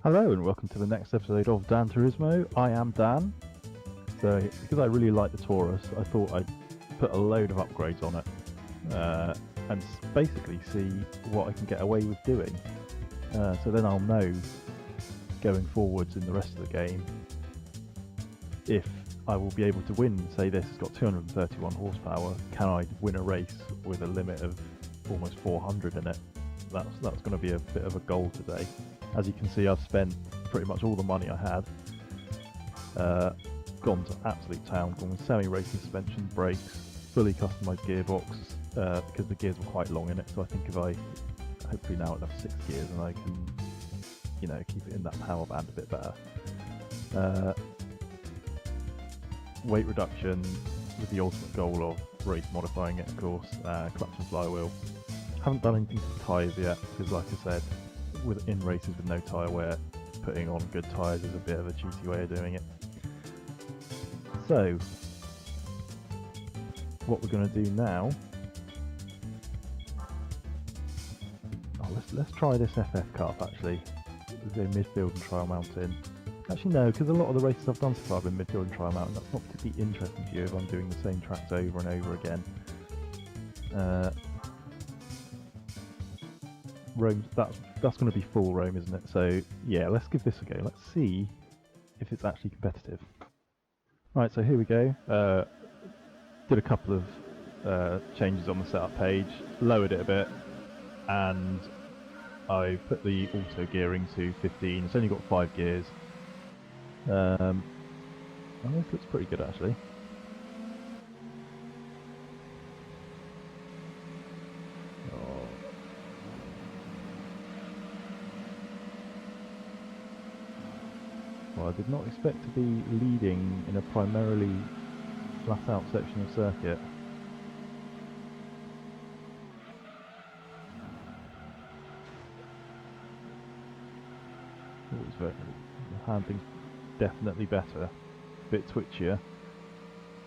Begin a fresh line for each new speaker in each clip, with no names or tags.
Hello and welcome to the next episode of Dan Turismo. I am Dan. So, because I really like the Taurus, I thought I'd put a load of upgrades on it and basically see what I can get away with doing. So then I'll know going forwards in the rest of the game if I will be able to win. Say this has got 231 horsepower. Can I win a race with a limit of almost 400 in it? That's going to be a bit of a goal today. As you can see, I've spent pretty much all the money I had. Gone to absolute town, gone with semi-racing suspension, brakes, fully customised gearbox, because the gears were quite long in it, so I think if I, hopefully now it has 6 gears and I can, keep it in that power band a bit better. Weight reduction with the ultimate goal of race modifying it, of course, clutch and flywheel. Haven't done anything to the tyres yet, because like I said, in races with no tyre wear, putting on good tyres is a bit of a cheaty way of doing it. So, what we're going to do now, let's try this FF Cup actually, the midfield and trial mountain. Actually no, because a lot of the races I've done so far have been midfield and trial mountain. That's not particularly interesting to you if I'm doing the same tracks over and over again. Rome, that's going to be full Rome, isn't it? So yeah, let's give this a go. Let's see if it's actually competitive. Right, so here we go. Did a couple of changes on the setup page, lowered it a bit, and I put the auto gearing to 15. It's only got 5 gears. And this looks pretty good actually. Well, I did not expect to be leading in a primarily flat-out section of circuit. The handling's definitely better, a bit twitchier.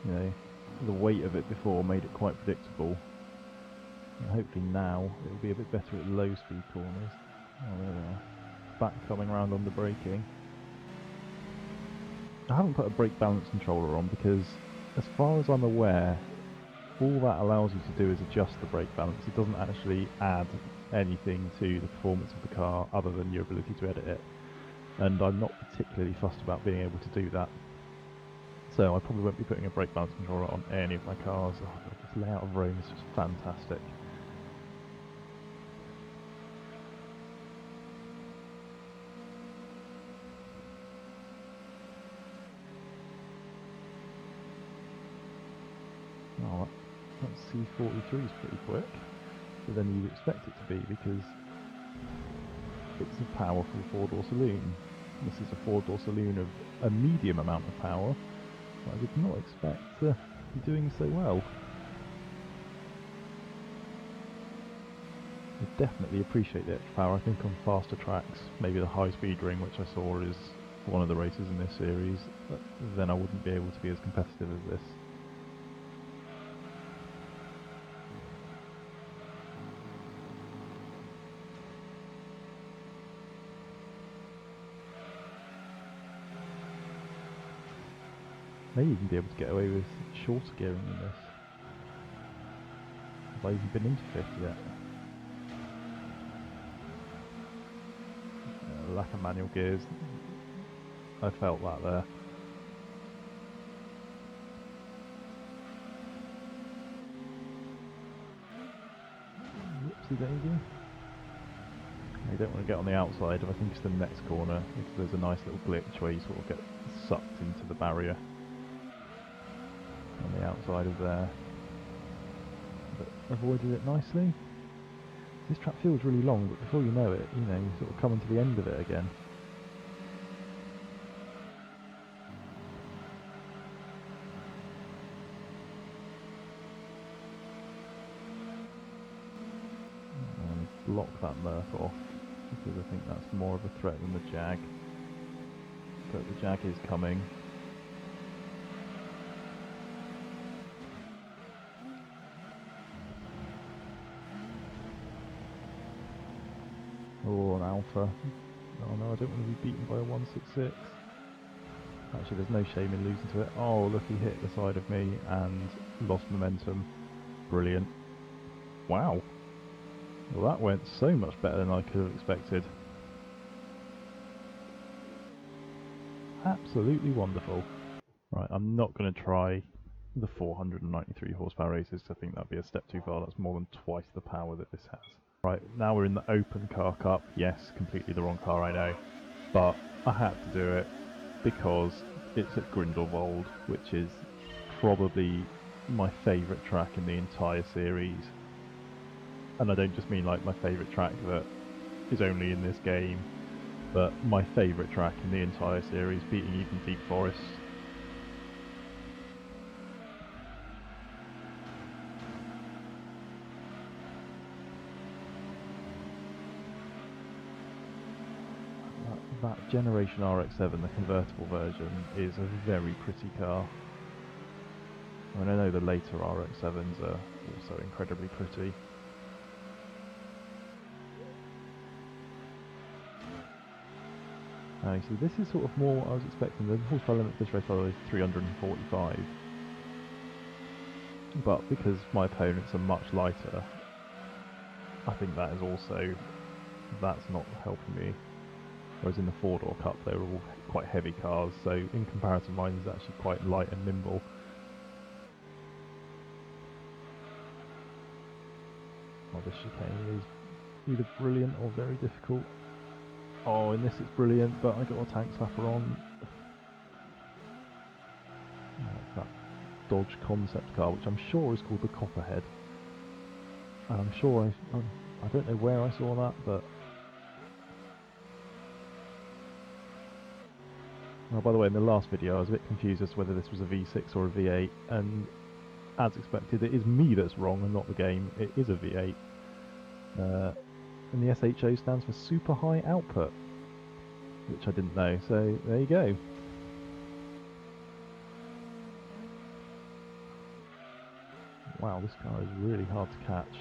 The weight of it before made it quite predictable. And hopefully now it'll be a bit better at low speed corners. Oh, there we are. Back coming around on the braking. I haven't put a brake balance controller on because, as far as I'm aware, all that allows you to do is adjust the brake balance. It doesn't actually add anything to the performance of the car other than your ability to edit it. And I'm not particularly fussed about being able to do that. So I probably won't be putting a brake balance controller on any of my cars. Oh, this layout of Rome is just fantastic. Oh, that C43 is pretty quick. So then you'd expect it to be, because it's a powerful 4-door saloon. This is a 4-door saloon of a medium amount of power. I did not expect to be doing so well. I definitely appreciate the extra power. I think on faster tracks, maybe the high speed ring, which I saw is one of the races in this series, then I wouldn't be able to be as competitive as this. May even be able to get away with shorter gearing than this. Have I even been into 50 yet? Lack of manual gears. I felt that there. Whoopsie daisy. You don't want to get on the outside. I think it's the next corner, because there's a nice little glitch where you sort of get sucked into the barrier on the outside of there, but avoided it nicely. This track feels really long, but before you know it, you sort of coming to the end of it again. And block that Murph off, because I think that's more of a threat than the Jag. But the Jag is coming. Oh, an Alpha. Oh no, I don't want to be beaten by a 166. Actually, there's no shame in losing to it. Oh, look, he hit the side of me and lost momentum. Brilliant. Wow. Well, that went so much better than I could have expected. Absolutely wonderful. Right, I'm not going to try the 493 horsepower races because I think that'd be a step too far. That's more than twice the power that this has. Right, now we're in the Open Car Cup. Yes, completely the wrong car, I know. But I had to do it because it's at Grindelwald, which is probably my favourite track in the entire series. And I don't just mean like my favourite track that is only in this game, but my favourite track in the entire series, beating even Deep Forest. That Generation RX-7, the convertible version, is a very pretty car. I mean, I know the later RX-7s are also incredibly pretty. You see, this is sort of more what I was expecting. The horsepower limit for this race, by the way, is 345. But because my opponents are much lighter, I think that is also, that's not helping me. Whereas in the four-door cup, they were all quite heavy cars, so in comparison, mine is actually quite light and nimble. Oh, this chicane is either brilliant or very difficult. Oh, in this it's brilliant, but I got a tank slapper on. Oh, it's that Dodge concept car, which I'm sure is called the Copperhead. And I'm sure I don't know where I saw that, but... Oh, by the way, in the last video I was a bit confused as to whether this was a V6 or a V8, and as expected, it is me that's wrong and not the game. It is a V8. And the SHO stands for Super High Output, which I didn't know, so there you go. Wow, this car is really hard to catch.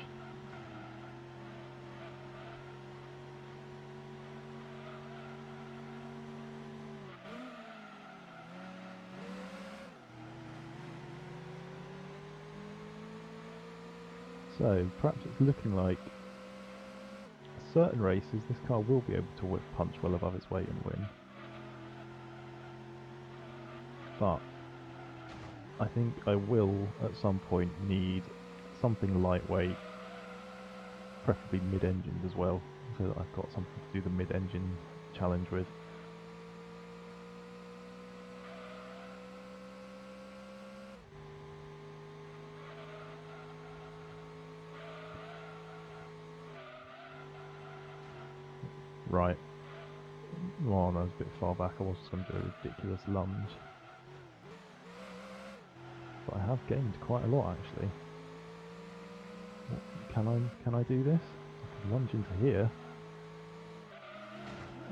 So, perhaps it's looking like certain races this car will be able to whip punch well above its weight and win. But I think I will at some point need something lightweight, preferably mid-engined as well, so that I've got something to do the mid-engine challenge with. Right. Oh, that was a bit far back. I was just going to do a ridiculous lunge. But I have gained quite a lot, actually. Can I do this? I can lunge into here.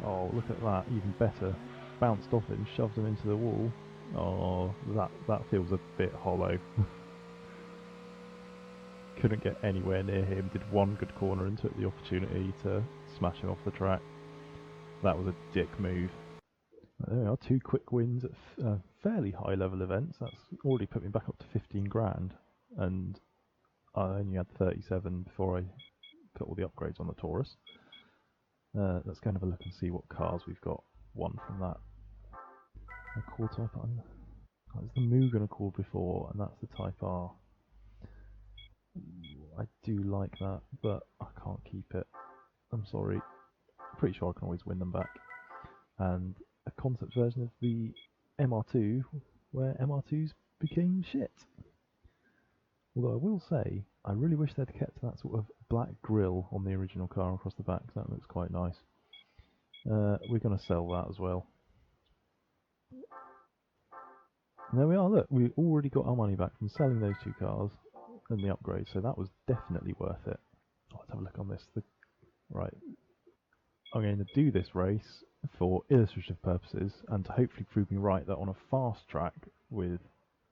Oh, look at that, even better. Bounced off him, shoved him into the wall. Oh, that feels a bit hollow. Couldn't get anywhere near him, did one good corner and took the opportunity to smash him off the track. That was a dick move. There we are, 2 quick wins at fairly high level events. That's already put me back up to 15 grand, and I only had 37 before I put all the upgrades on the Taurus. Let's go and have a look and see what cars we've got won from that. A core type on. That's the Mugen I called before, and that's the Type R. I do like that, but I can't keep it. I'm sorry. Pretty sure I can always win them back. And a concept version of the MR2, where MR2s became shit. Although I will say, I really wish they'd kept that sort of black grille on the original car across the back. That looks quite nice. We're going to sell that as well. And there we are, look, we already got our money back from selling those 2 cars and the upgrade, so that was definitely worth it. Oh, let's have a look on this. Right, I'm going to do this race for illustrative purposes and to hopefully prove me right that on a fast track with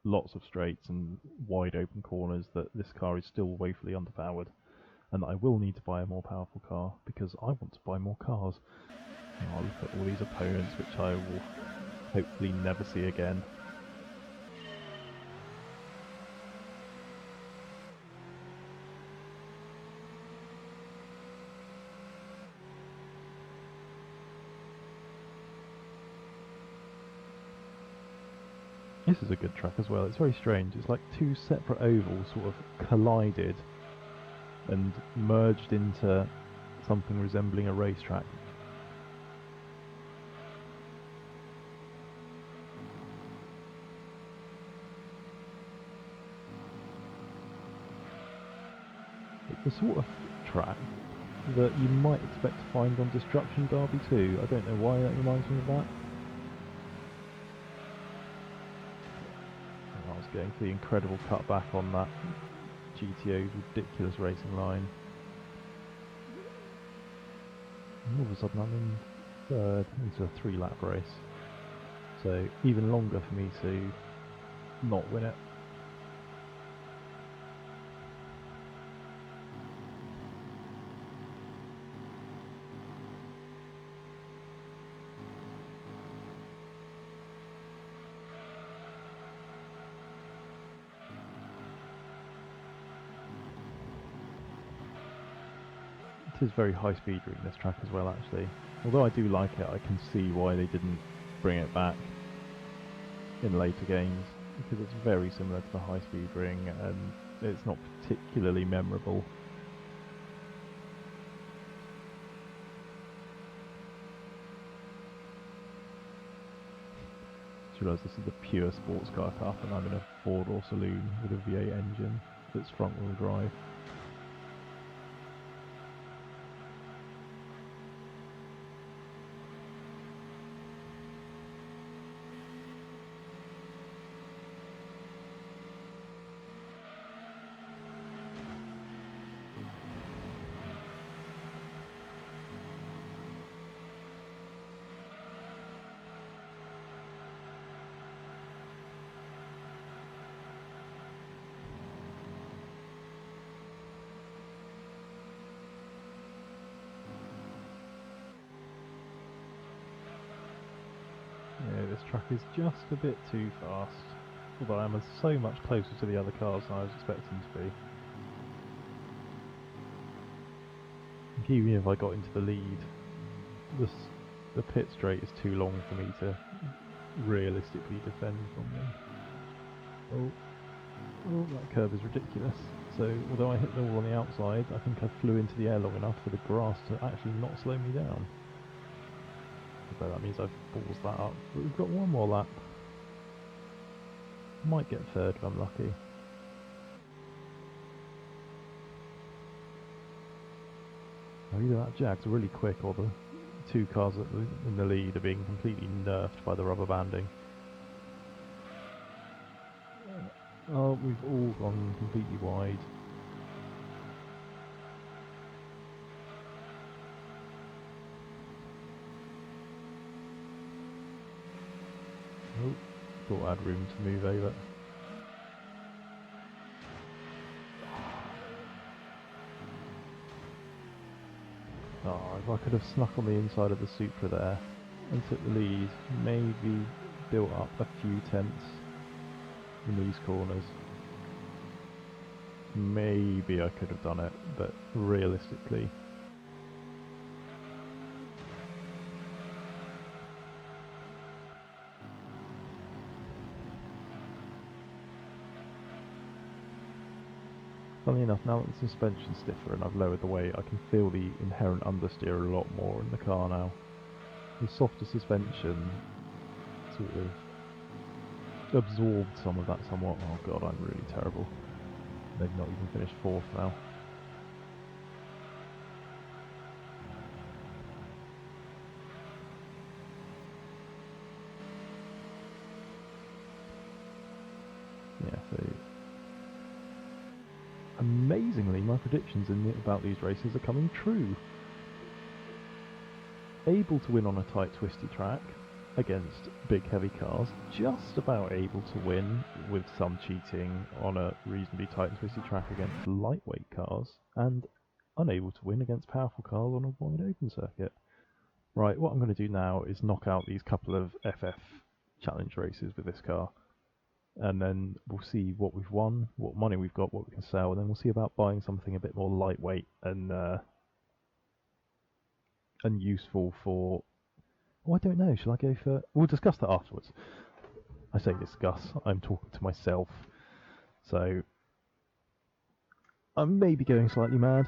lots of straights and wide open corners that this car is still woefully underpowered and that I will need to buy a more powerful car because I want to buy more cars. Oh, look at all these opponents, which I will hopefully never see again. This is a good track as well. It's very strange. It's like two separate ovals sort of collided and merged into something resembling a racetrack. It's the sort of track that you might expect to find on Destruction Derby too. I don't know why that reminds me of that. I was going for the incredible cutback on that GTO's ridiculous racing line. And all of a sudden I'm in third into a 3-lap race. So even longer for me to not win it. It is very high speed ring, this track as well actually. Although I do like it, I can see why they didn't bring it back in later games, because it's very similar to the high speed ring and it's not particularly memorable. Just realised this is a pure sports car cup and I'm in a 4-door saloon with a V8 engine that's front wheel drive. Yeah, this track is just a bit too fast, although I'm so much closer to the other cars than I was expecting to be. I think even if I got into the lead, the pit straight is too long for me to realistically defend from them. Oh, that curve is ridiculous. So although I hit the wall on the outside, I think I flew into the air long enough for the grass to actually not slow me down. So that means I've ballsed that up. But we've got one more lap. Might get third if I'm lucky. Either that Jag's really quick or the two cars in the lead are being completely nerfed by the rubber banding. Oh, we've all gone completely wide. Oh, thought I had room to move over. Oh, if I could have snuck on the inside of the Supra there and took the lead, maybe built up a few tenths in these corners. Maybe I could have done it, but realistically, funnily enough, now that the suspension's stiffer and I've lowered the weight, I can feel the inherent understeer a lot more in the car now. The softer suspension sort of absorbed some of that somewhat. Oh god, I'm really terrible. They've not even finished fourth now. Yeah, so amazingly, my predictions about these races are coming true. Able to win on a tight, twisty track against big, heavy cars. Just about able to win with some cheating on a reasonably tight and twisty track against lightweight cars, and unable to win against powerful cars on a wide open circuit. Right, what I'm going to do now is knock out these couple of FF challenge races with this car, and then we'll see what we've won, what money we've got, what we can sell, and then we'll see about buying something a bit more lightweight and useful for... Oh, I don't know, shall I go for... We'll discuss that afterwards. I say discuss, I'm talking to myself, so I may be going slightly mad.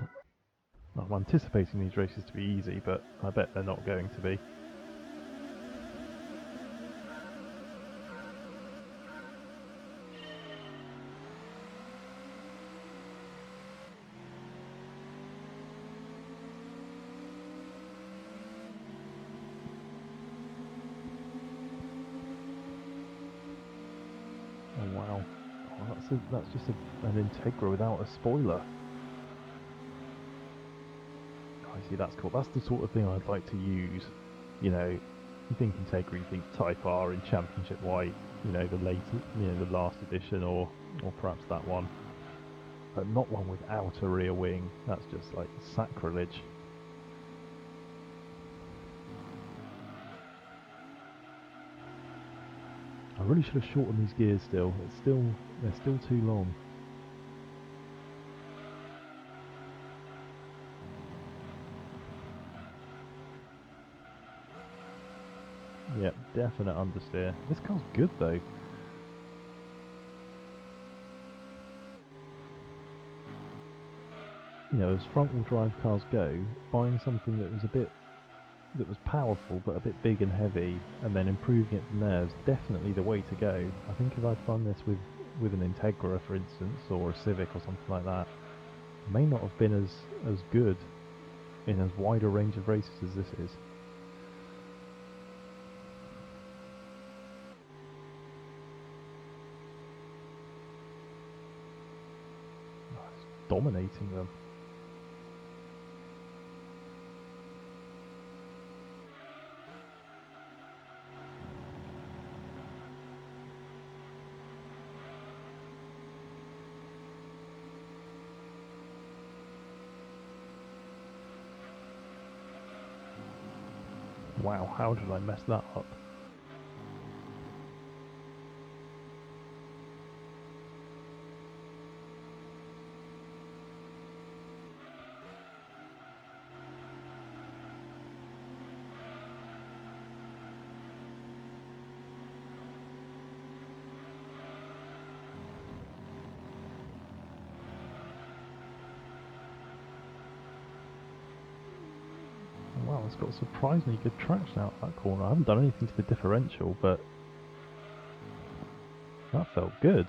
I'm anticipating these races to be easy, but I bet they're not going to be. Oh wow, oh, that's just an Integra without a spoiler. I see, that's cool. That's the sort of thing I'd like to use. You know, you think Integra, you think Type R in Championship White, you know, the last edition, or perhaps that one. But not one without a rear wing. That's just like sacrilege. I really should have shortened these gears still. They're still too long. Yep, definite understeer. This car's good though. You know, as front-wheel drive cars go, buying something that was powerful but a bit big and heavy, and then improving it from there is definitely the way to go. I think if I'd done this with an Integra, for instance, or a Civic or something like that, it may not have been as good in as wide a range of races as this is. Dominating them. Wow, how did I mess that up? Wow, it's got surprisingly good traction out that corner. I haven't done anything to the differential, but that felt good.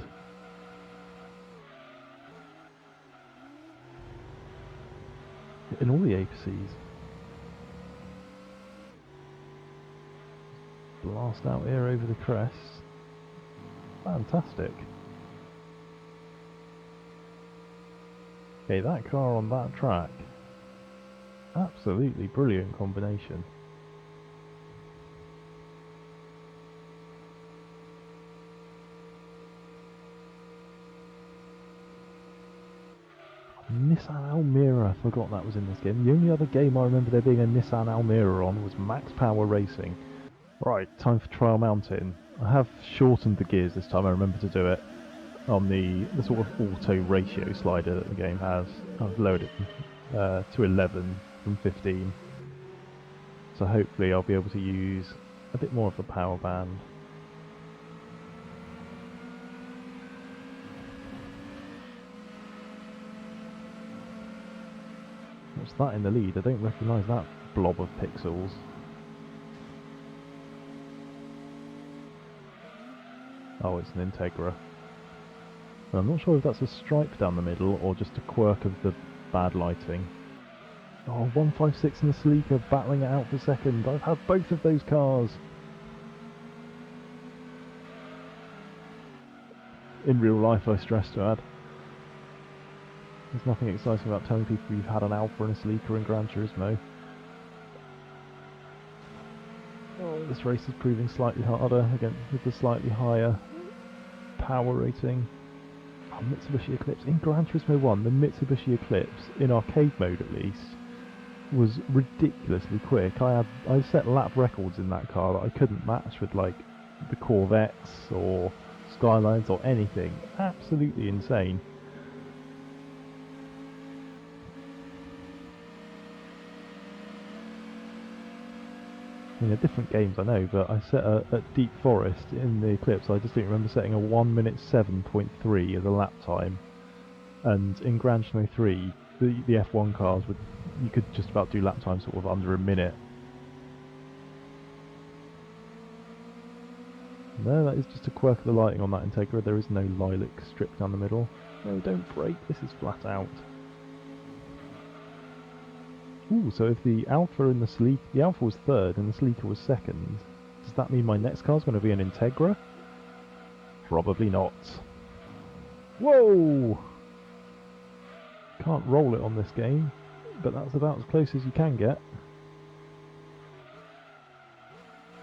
In all the apeces. Blast out here over the crest. Fantastic. Okay, that car on that track. Absolutely brilliant combination. Nissan Almera, I forgot that was in this game. The only other game I remember there being a Nissan Almera on was Max Power Racing. Right, time for Trial Mountain. I have shortened the gears this time, I remember to do it on the sort of auto ratio slider that the game has. I've lowered it to 11 from 15. So hopefully I'll be able to use a bit more of the power band. What's that in the lead? I don't recognise that blob of pixels. Oh, it's an Integra. And I'm not sure if that's a stripe down the middle or just a quirk of the bad lighting. Oh, 156 in the Sleeker battling it out for second. I've had both of those cars. In real life, I stress to add. There's nothing exciting about telling people you've had an Alpha and a Sleeker in Gran Turismo. Oh, this race is proving slightly harder, again with the slightly higher power rating. Oh, Mitsubishi Eclipse. In Gran Turismo 1, the Mitsubishi Eclipse, in arcade mode at least, was ridiculously quick. I set lap records in that car that I couldn't match with like the Corvettes or Skylines or anything. Absolutely insane. You know, different games I know, but I set at Deep Forest in the Eclipse. I just don't remember setting a 1 minute 7.3 as a lap time. And in Gran Turismo 3, the F1 cars would you could just about do lap time sort of under a minute. No, that is just a quirk of the lighting on that Integra. There is no lilac strip down the middle. No, don't break. This is flat out. Ooh, so if the Alpha and the Alpha was third and the Sleeker was second, does that mean my next car's going to be an Integra? Probably not. Whoa! Can't roll it on this game, but that's about as close as you can get.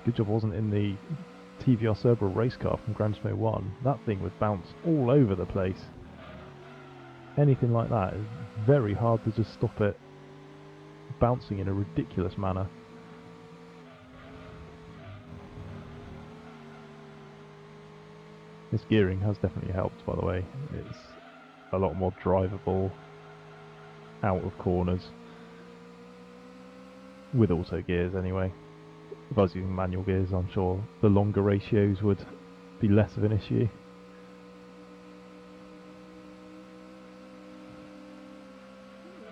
Good job I wasn't in the TVR Cerberus race car from Gran Turismo 1. That thing would bounce all over the place. Anything like that is very hard to just stop it bouncing in a ridiculous manner. This gearing has definitely helped, by the way. It's a lot more drivable out of corners with auto gears anyway. If I was using manual gears, I'm sure the longer ratios would be less of an issue.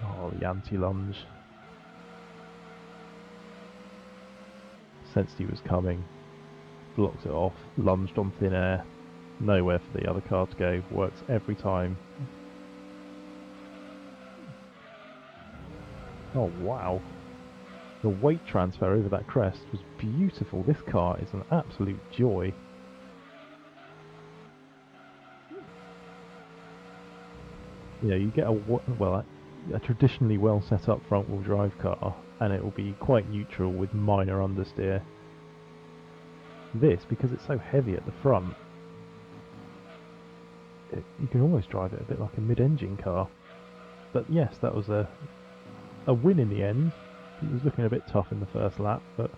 Oh, the anti-lunge. Sensed he was coming, blocked it off, lunged on thin air, nowhere for the other car to go, works every time. Oh wow, the weight transfer over that crest was beautiful. This car is an absolute joy. Yeah, you get a traditionally well set up front wheel drive car and it will be quite neutral with minor understeer. This, because it's so heavy at the front, you can almost drive it a bit like a mid-engine car. But yes, that was a win in the end. It was looking a bit tough in the first lap, but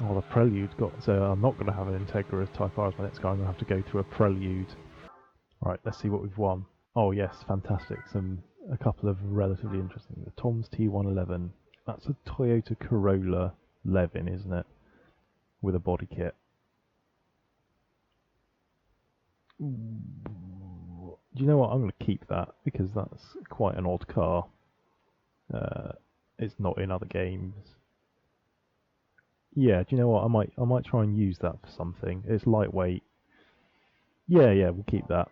oh, the Prelude got. So I'm not going to have an Integra as Type R as my next car. I'm going to have to go through a Prelude. Right, let's see what we've won. Oh yes, fantastic. A couple of relatively interesting. The Tom's T111. That's a Toyota Corolla Levin, isn't it? With a body kit. Do you know what? I'm going to keep that because that's quite an odd car. It's not in other games. Yeah, do you know what? I might try and use that for something. It's lightweight. Yeah, we'll keep that.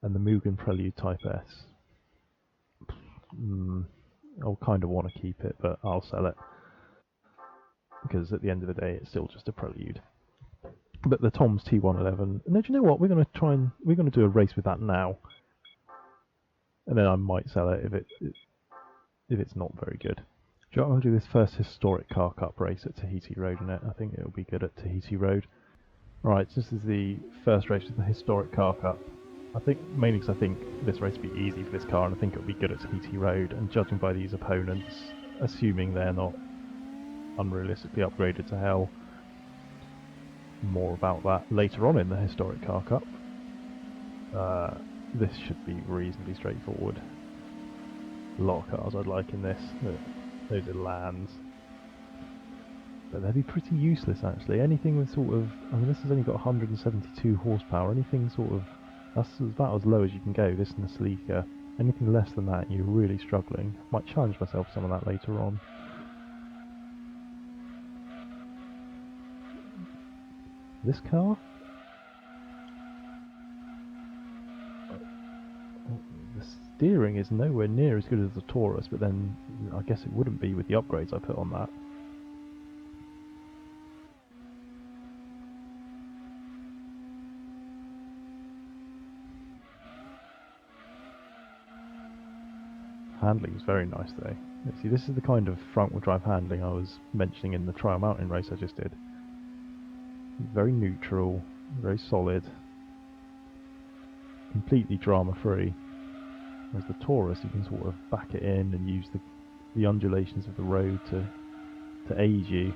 And the Mugen Prelude Type S. I'll kind of want to keep it, but I'll sell it because at the end of the day, it's still just a Prelude. But the Tom's T111. No, do you know what? We're going to do a race with that now, and then I might sell it if it's not very good. Do you want to do this first historic car cup race at Tahiti Road in it? I think it'll be good at Tahiti Road. Right, so this is the first race of the historic car cup. I think mainly because I think this race will be easy for this car, and I think it'll be good at Tahiti Road. And judging by these opponents, assuming they're not unrealistically upgraded to hell, more about that later on in the historic car cup. This should be reasonably straightforward. A lot of cars I'd like in this. Those are Lands. But they'd be pretty useless actually. Anything with sort of, I mean this has only got 172 horsepower, anything sort of, that's about as low as you can go, this and the Sleeker. Anything less than that you're really struggling. Might challenge myself some of that later on. This car? The steering is nowhere near as good as the Taurus, but then I guess it wouldn't be with the upgrades I put on that. Handling is very nice though. See, this is the kind of front-wheel drive handling I was mentioning in the Trial Mountain race I just did. Very neutral, very solid, completely drama-free. Whereas the Taurus, you can sort of back it in and use the undulations of the road to aid you.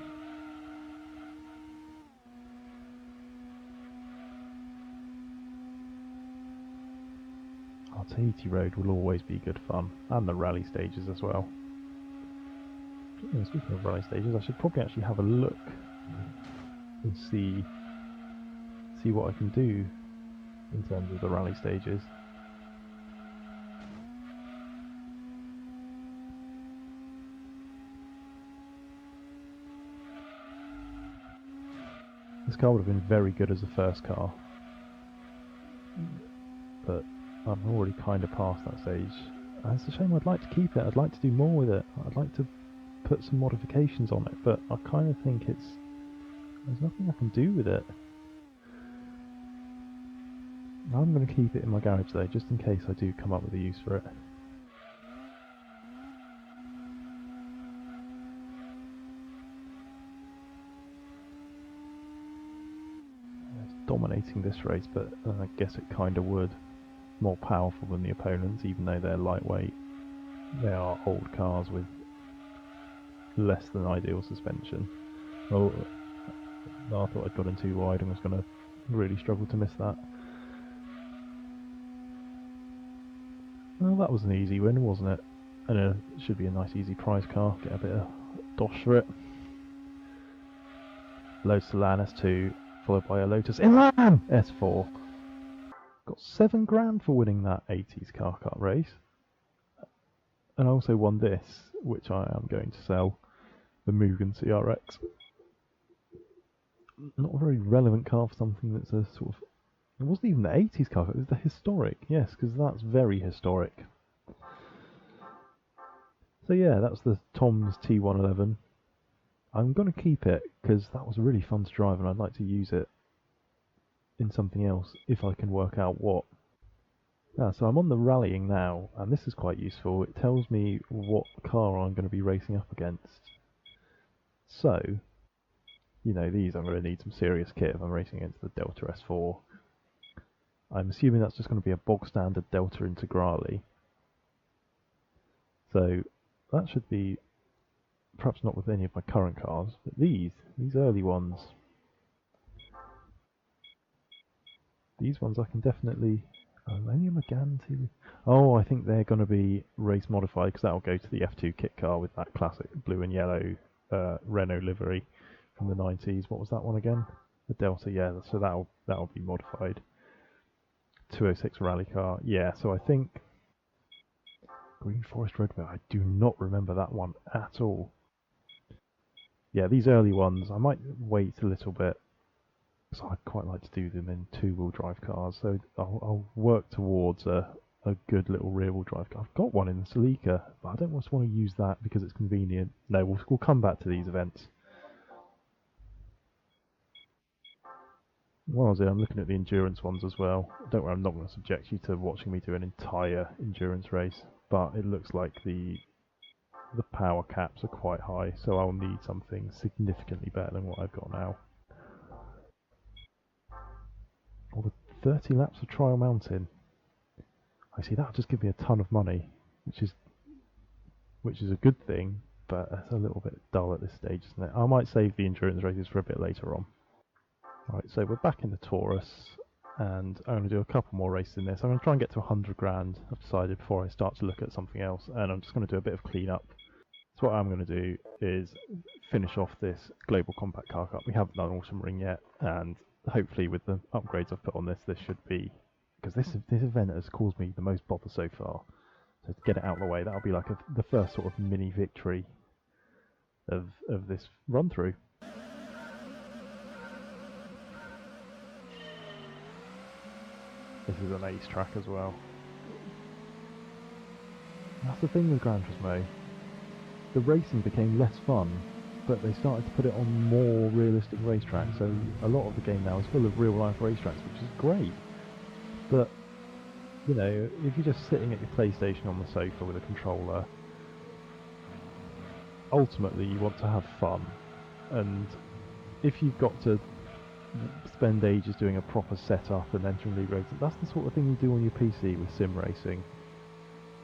Our Tahiti Road will always be good fun, and the rally stages as well. Speaking of rally stages, I should probably actually have a look and see what I can do in terms of the rally stages. This car would have been very good as a first car, but I'm already kind of past that stage. And it's a shame. I'd like to keep it. I'd like to do more with it. I'd like to put some modifications on it, but I kind of think there's nothing I can do with it. I'm going to keep it in my garage though, just in case I do come up with a use for it. It's dominating this race, but I guess it kind of would. More powerful than the opponents, even though they're lightweight. They are old cars with less than ideal suspension. Oh, I thought I'd got in too wide and was going to really struggle to miss that. Well, that was an easy win, wasn't it? And it should be a nice easy prize car. Get a bit of dosh for it. Lotus Elan S2, followed by a Lotus Elan S4. Got £7 for winning that 80s car kart race. And I also won this, which I am going to sell, the Mugen CRX. Not a very relevant car for something that's a sort of... It wasn't even the 80s car, it was the historic, yes, because that's very historic. So yeah, that's the Tom's T111. I'm going to keep it, because that was really fun to drive and I'd like to use it in something else, if I can work out what. So I'm on the rallying now, and this is quite useful. It tells me what car I'm going to be racing up against. So, you know, these I'm going to need some serious kit if I'm racing against the Delta S4. I'm assuming that's just going to be a bog standard Delta Integrale. So that should be, perhaps not with any of my current cars, but these early ones. These ones I can definitely... only a Megane too. Oh, I think they're going to be race modified, because that'll go to the F2 kit car with that classic blue and yellow Renault livery from the 90s. What was that one again? The Delta, yeah. So that'll be modified. 206 rally car, yeah. So I think Green Forest Roadway. I do not remember that one at all. Yeah, these early ones, I might wait a little bit. So I'd quite like to do them in two-wheel drive cars, so I'll work towards a good little rear-wheel drive car. I've got one in the Celica, but I don't just want to use that because it's convenient. No, we'll come back to these events. Well, I'm looking at the endurance ones as well. Don't worry, I'm not going to subject you to watching me do an entire endurance race, but it looks like the power caps are quite high, so I'll need something significantly better than what I've got now. Or the 30 laps of Trial Mountain. I see that'll just give me a ton of money, which is a good thing, but it's a little bit dull at this stage, isn't it? I might save the endurance races for a bit later on. Right, so we're back in the Taurus, and I'm going to do a couple more races in this. I'm going to try and get to 100 grand, I've decided, before I start to look at something else, and I'm just going to do a bit of clean-up. So what I'm going to do is finish off this Global Compact Car Cup. We haven't done Autumn Ring yet, and hopefully with the upgrades I've put on this should be... Because this event has caused me the most bother so far. So to get it out of the way, that'll be like the first sort of mini victory of this run-through. This is an ace track as well. That's the thing with Gran Turismo. The racing became less fun, but they started to put it on more realistic racetracks, so a lot of the game now is full of real-life racetracks, which is great. But, you know, if you're just sitting at your PlayStation on the sofa with a controller, ultimately you want to have fun. And if you've got to spend ages doing a proper setup and entering league races, that's the sort of thing you do on your PC with sim racing.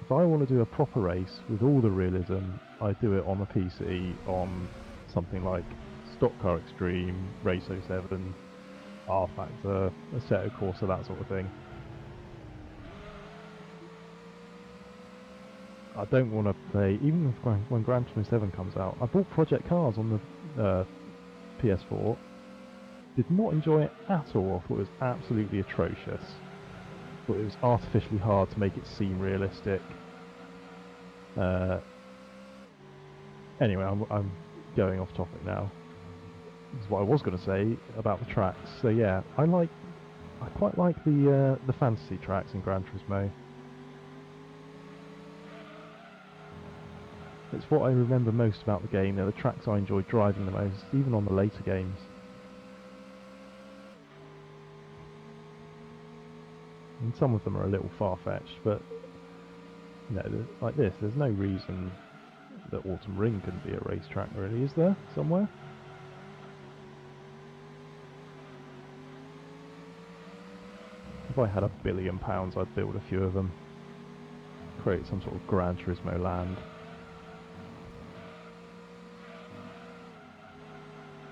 if I want to do a proper race with all the realism, I do it on a PC on something like Stock Car Extreme, Race 07, R Factor, Assetto Corsa, that sort of thing. I don't want to play, even when Gran Turismo 7 comes out. I bought Project Cars on the PS4. Did not enjoy it at all. I thought it was absolutely atrocious. Thought it was artificially hard to make it seem realistic. Anyway, I'm going off topic now. This is what I was going to say about the tracks. So yeah, I quite like the fantasy tracks in Gran Turismo. It's what I remember most about the game. They're the tracks I enjoyed driving the most, even on the later games. And some of them are a little far-fetched, but you know, like this, there's no reason that Autumn Ring couldn't be a racetrack, really, is there? Somewhere? If I had £1 billion, I'd build a few of them. Create some sort of Gran Turismo land.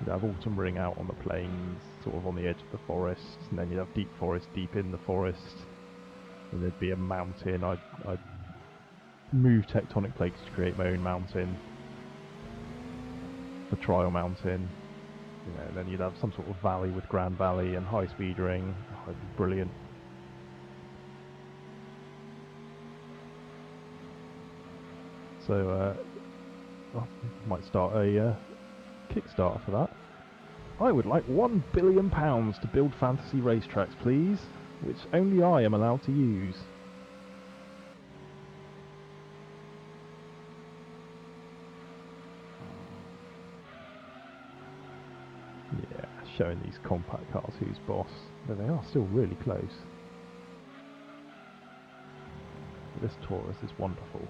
You'd have Autumn Ring out on the plains, sort of on the edge of the forest, and then you'd have Deep Forest deep in the forest, and there'd be a mountain. I'd move tectonic plates to create my own mountain, the Trial Mountain. You know, and then you'd have some sort of valley with Grand Valley and High Speed Ring. Oh, it'd be brilliant. So, I might start a Kickstarter for that. I would like £1 billion to build fantasy racetracks, please, which only I am allowed to use. Yeah, showing these compact cars who's boss, but they are still really close. This Taurus is wonderful.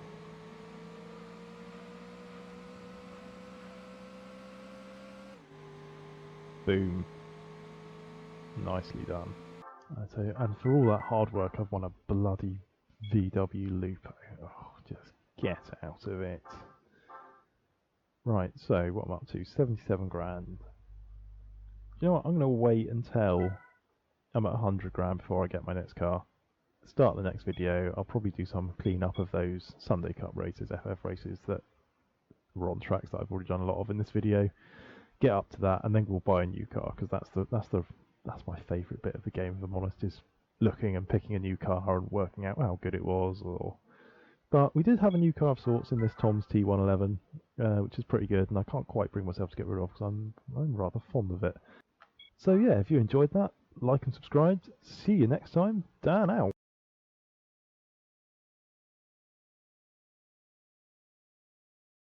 Boom. Nicely done. And for all that hard work, I've won a bloody VW Lupo. Oh, just get out of it. Right, so what I'm up to? 77 grand. You know what? I'm going to wait until I'm at 100 grand before I get my next car. Start the next video. I'll probably do some clean up of those Sunday Cup races, FF races that were on tracks that I've already done a lot of in this video. Get up to that, and then we'll buy a new car, because that's my favourite bit of the game, if I'm honest, is looking and picking a new car and working out how good it was. But we did have a new car of sorts in this Tom's T111, which is pretty good, and I can't quite bring myself to get rid of because I'm rather fond of it. So yeah, if you enjoyed that, like and subscribe. See you next time. Dan out.